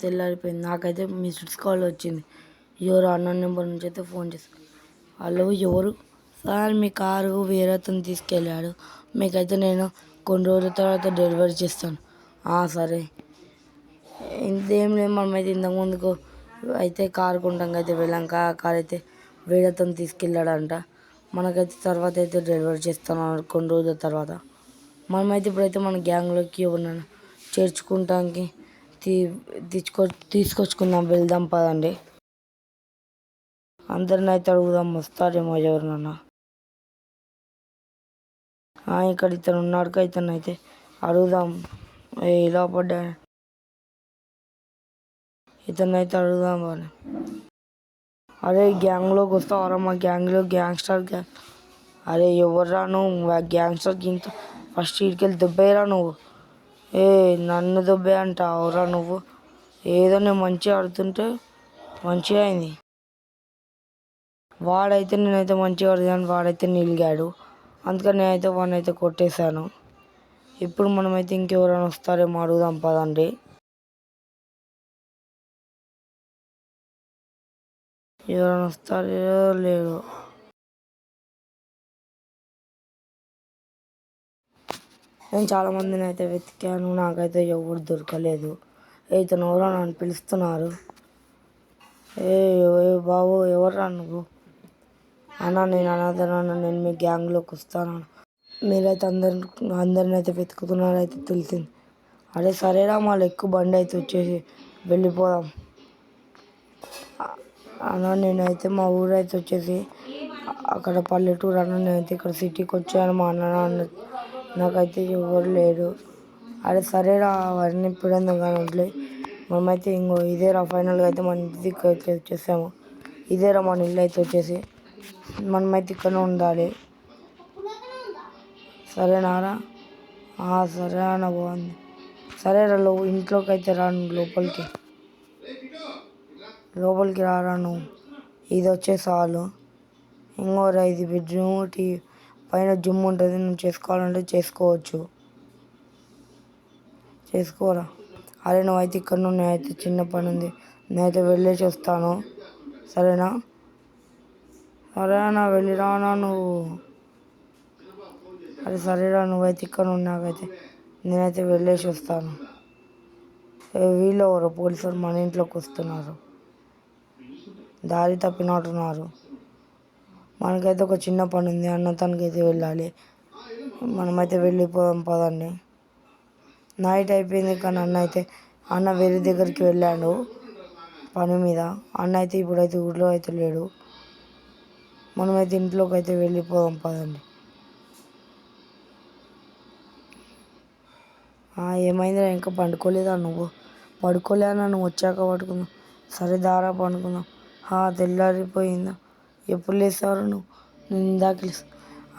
తెల్లారిపోయింది. నాకైతే missed call వచ్చింది. ఎవరు అన్నోన్ నెంబర్ నుంచి అయితే ఫోన్ చేశారు. హలో ఎవరు? సార్ మీ కారు వేరే అతను తీసుకెళ్ళాడు. మీకైతే నేను కొన్ని రోజుల తర్వాత డెలివరీ చేస్తాను. సరే. ఇంతేం లేదు, మనమైతే ఇంతకుముందుకు అయితే కారు కొనడానికి అయితే వెళ్ళాం. కార్ అయితే వేరే అతను తీసుకెళ్ళాడంట. మనకైతే తర్వాత అయితే డెలివరీ చేస్తాను కొన్ని రోజుల తర్వాత. మనమైతే ఇప్పుడైతే మన గ్యాంగ్లోకి ఎవరినైనా చేర్చుకుంటానికి తీసుకొచ్చుకుందాం, వెళ్దాం పదండి. అందరిని అయితే అడుగుదాం, వస్తారేమో ఎవరినన్నా. ఇక్కడ ఇతను ఉన్నాడు, ఇతను అయితే అడుగుదాం. ఇలా పడ్డా ఇతను అయితే అడుగుదాం వాళ్ళు. అరే గ్యాంగ్లోకి వస్తావరా? మా గ్యాంగ్లో గ్యాంగ్స్టర్ గ్యాంగ్. అరే ఎవర్రా నువ్వు? గ్యాంగ్స్టర్ గింగ్ ఫస్ట్ ఇటుకెళ్ళి దెబ్బేరా నువ్వు. నన్ను దెబ్బే అంటావురా నువ్వు? ఏదో నేను మంచిగా ఆడుతుంటే మంచిగా అయింది. నేనైతే మంచిగా ఆడిదాను, వాడైతే నిలిగాడు. అందుకని నేనైతే వాడిని అయితే కొట్టేశాను. ఇప్పుడు మనమైతే ఇంకెవరైనా వస్తారేమో అడుగుదాం పదండి. ఎవరైనా వస్తారో లేదో. నేను చాలామందిని అయితే వెతికాను, నాకైతే ఎవరు దొరకలేదు. ఇతను ఎవరో నన్ను పిలుస్తున్నారు. బాబు ఎవర్రా నువ్వు? నేను అనాథనన్నా, నేను మీ గ్యాంగ్లోకి వస్తాను. మీరైతే అందరిని అయితే వెతుకుతున్నారో అయితే తెలిసింది. అరే సరేరా, మా ఎక్కువ బండి అయితే వచ్చేసి వెళ్ళిపోదాం. నేనైతే మా ఊరు అయితే వచ్చేసి అక్కడ పల్లెటూరు నేనైతే ఇక్కడ సిటీకి వచ్చాను. మా అన్న నాకైతే ఎవరు లేరు. అరే సరేరా, అవన్నీ ఇప్పుడు కానీ వదిలే. మనమైతే ఇదేరా ఫైనల్గా అయితే మన ఇంటికి అయితే వచ్చేసాము. ఇదేరా మన ఇల్లు అయితే వచ్చేసి. మనమైతే ఇక్కడనే ఉండాలి. సరేనారా? సరే అన్న, బాగుంది. సరేరా, ఇంట్లోకి అయితే రాను, లోపలికి రారా నువ్వు. ఇది వచ్చేసి హాలు. ఇంకోరా ఇది బెడ్రూమ్. పైన జిమ్ ఉంటుంది, నువ్వు చేసుకోవాలంటే చేసుకోరా. అరే నువ్వైతే ఇక్కడ నుండి నేనైతే చిన్న పని ఉంది, నేనైతే వెళ్ళేసి వస్తాను. సరేనా? సరే అన్న, వెళ్ళిరానా నువ్వు. అరే సరేరా, నువ్వైతే ఇక్కడ నుండి నాకైతే నేనైతే వెళ్ళేసి వస్తాను. వీళ్ళు ఎవరు? పోలీసులు మన ఇంట్లోకి వస్తున్నారు. దారి తప్పినట్టున్నారు. మనకైతే ఒక చిన్న పని ఉంది, తనకైతే వెళ్ళాలి. మనమైతే వెళ్ళిపోదాం పదండి. నైట్ అయిపోయింది కానీ అన్న వేరే దగ్గరికి వెళ్ళాడు పని మీద. అన్న అయితే ఇప్పుడైతే ఊళ్ళో అయితే లేడు. మనమైతే ఇంట్లోకి అయితే వెళ్ళిపోదాం పదండి. ఏమైందిరా, ఇంకా పండుకోలేదా నువ్వు? పడుకోలేనా? నువ్వు వచ్చాక పడుకుందాం. సరే దారా పండుకుందాం. తెల్లారిపోయిందా? ఎప్పుడు లేస్తావు నువ్వు? నేను ఇందాక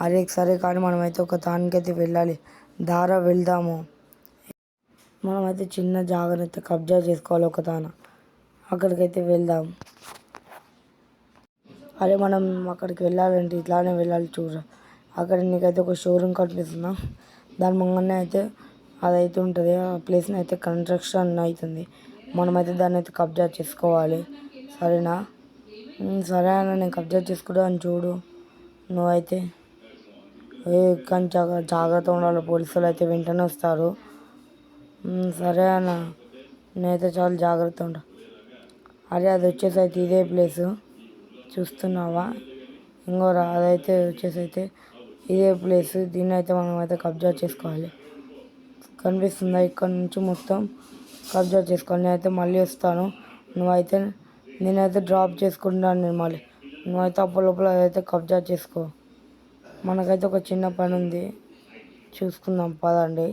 అరే సరే కానీ మనమైతే ఒక తానికైతే వెళ్ళాలి. దారా వెళ్దాము. మనమైతే చిన్న జాగ్రత్త కబ్జా చేసుకోవాలి ఒక తాన. అక్కడికైతే వెళ్దాం. అరే మనం అక్కడికి వెళ్ళాలంటే ఇట్లానే వెళ్ళాలి. చూడరా, అక్కడ నీకైతే ఒక షోరూమ్ కనిపిస్తుందా? దాని ముంగనే అయితే అదైతే ఉంటుంది. ఆ ప్లేస్ని అయితే కన్స్ట్రక్షన్ అవుతుంది. మనమైతే దాన్ని అయితే కబ్జా చేసుకోవాలి. సరేనా? సరే అన్న, నేను కబ్జా చేసుకుంటాను చూడు. నువ్వైతే కానీ జాగ్రత్త ఉండాలి, పోలీసులు అయితే వెంటనే వస్తారు. సరే అన్న, నేనైతే చాలా జాగ్రత్త ఉంటా. అరే అది వచ్చేసి అయితే ఇదే ప్లేసు చూస్తున్నావా? ఇంకోరా అదైతే వచ్చేసి అయితే ఇదే ప్లేసు. దీన్ని అయితే మనం అయితే కబ్జా చేసుకోవాలి. కనిపిస్తుందా? ఇక్కడ నుంచి మొత్తం కబ్జా చేసుకోవాలి. నేనైతే మళ్ళీ వస్తాను. నేనైతే డ్రాప్ చేసుకుంటాను మళ్ళీ. నువ్వైతే అప్పటిలోపల అదైతే కబ్జా చేసుకో. మనకైతే ఒక చిన్న పని ఉంది, చూసుకుందాం పదండి.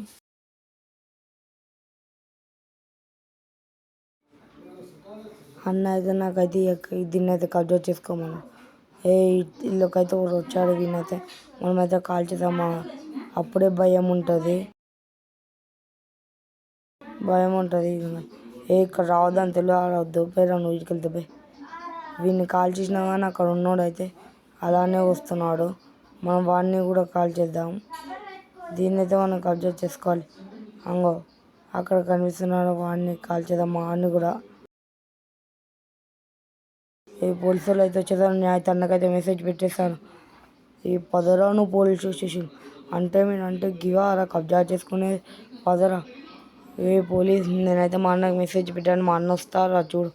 అన్న అయితే నాకైతే దీన్ని అయితే కబ్జా చేసుకోమను. ఇల్లుకైతే ఒకరు వచ్చాడు, వీనైతే మనమైతే కాల్ చేద్దామా? అప్పుడే భయం ఉంటుంది. ఇక్కడ రావద్దని తెలియదు. దొబ్బేరా నువ్వు, ఇటుకెళ్ళి దొబ్బే. వీడిని కాల్ చేసినా కానీ అక్కడ ఉన్నాడు అయితే అలానే వస్తున్నాడు. మనం వాడిని కూడా కాల్ చేద్దాం. దీన్ని అయితే మనం కబ్జా చేసుకోవాలి. అక్కడ కనిపిస్తున్నాడు వాడిని కాల్చేద్దాం మా వాడిని కూడా. ఈ పోలీసు వాళ్ళు అయితే వచ్చేసారు. నేను అయితే అన్నకైతే మెసేజ్ పెట్టేస్తాను. ఈ పదరా నువ్వు పోలీస్ స్టేషన్ అంటే అంటే గివారా కబ్జా చేసుకునే పదరా. ఏ పోలీస్ నేనైతే మా అన్నకి మెసేజ్ పెట్టాను. మా అన్న వస్తారా చూడు.